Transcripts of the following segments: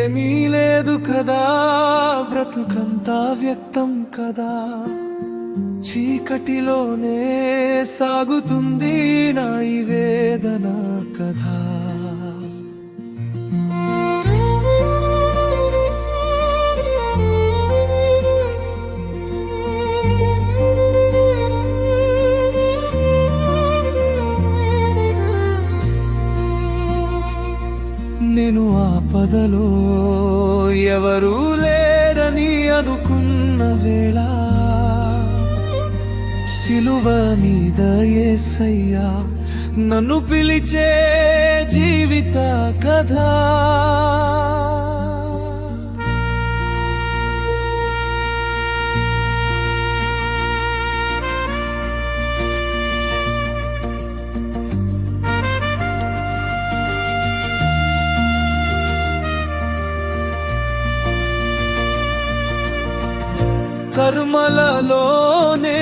ఏమీ లేదు కదా, బ్రతుకంతా వ్యక్తం కదా, చీకటిలోనే సాగుతుంది నా ఈ వేదన కథ. నేను ఆపదలో ఎవరూ లేరని అనుకున్న వేళ, సిలువ మీద యేసయ్యా నన్ను పిలిచే జీవిత కథ. కర్మలలోనే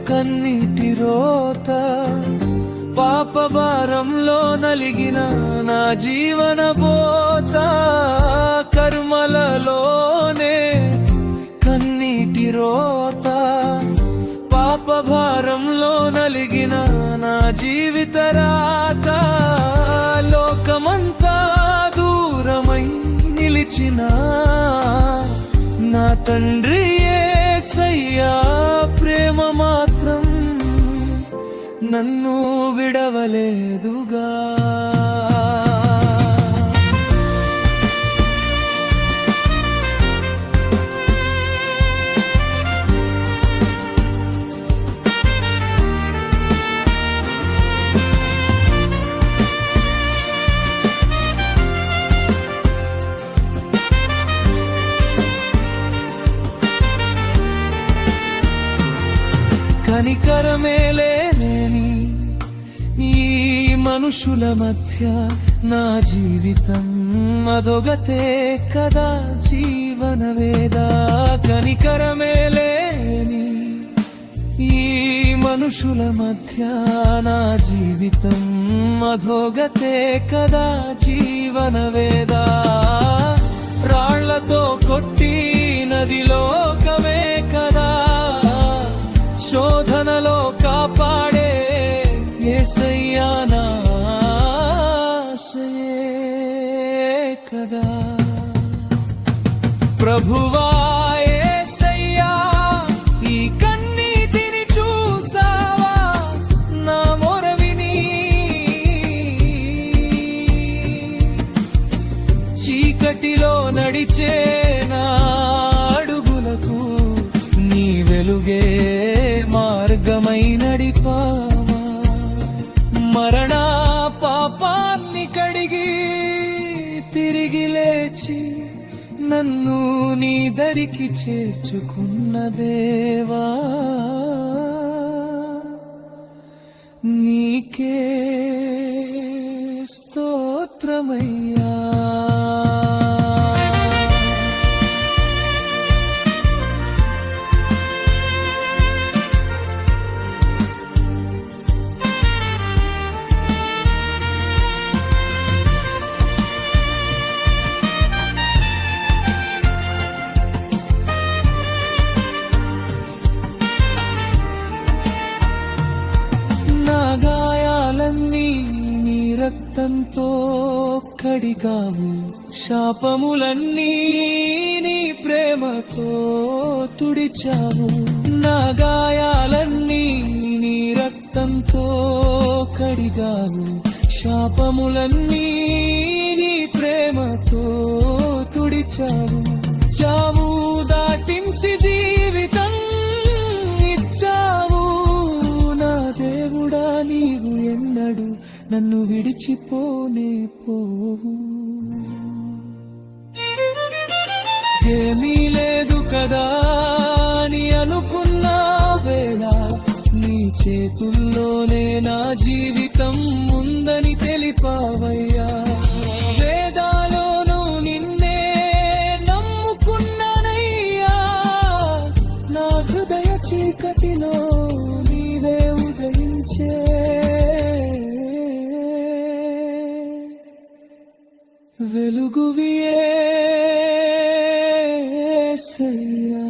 కన్నీటి రోత, పాప భారంలో నలిగిన నా జీవన బోత. కర్మలలోనే కన్నీటి రోత, పాప భారంలో నలిగిన నా జీవిత రాత. లోకమంతా దూరమై నిలిచిన నా తండ్రి యేసయ్యా ప్రేమ మాత్రం నన్ను విడవలేదుగా. కనికరమే లేని ఈ మనుషుల మధ్య నా జీవితం అదొగతే కదా జీవన వేద. కనికరమే లేని ఈ మనుషుల మధ్య నా జీవితం అధోగతే కదా జీవన వేద. రాళ్లతో కొట్టి నదిలోకమే కదా, శోధనలో కాపాడే యేసయ్యా నా ఆశయే కదా. ప్రభువా యేసయ్యా ఈ కన్నీటిని చూసావా, నా మొర విని చీకటిలో నడిచే నా అడుగులకు నీ వెలుగే మార్గమై నడిపావా. మరణ పాపాన్ని కడిగి తిరిగి లేచి నన్ను నీ దరికి చేర్చుకున్న దేవా, నీకే స్తోత్రమయ్యా. రక్తంతో కడిగావు, శాపములన్నీ నీ ప్రేమతో తుడిచావు. నా గాయాలన్నీ నీ రక్తంతో కడిగావు, శాపములన్నీ నీ ప్రేమతో తుడిచావు. చావు దాటించి జీవితం ఇచ్చావు నా దేవుడా, నీవు ఎన్నడు నన్ను విడిచిపోనే పోవు. ఏమీ లేదు కదా అని అనుకున్న వేళ, నీ చేతుల్లోనే నా జీవితం ఉందని తెలిపావయ్యా. వేదాలోను నిన్నే నమ్ముకున్నానయ్యా, నా హృదయ చీకటిలో నీవే ఉదయించే. వెలుగువియేసయ్యా.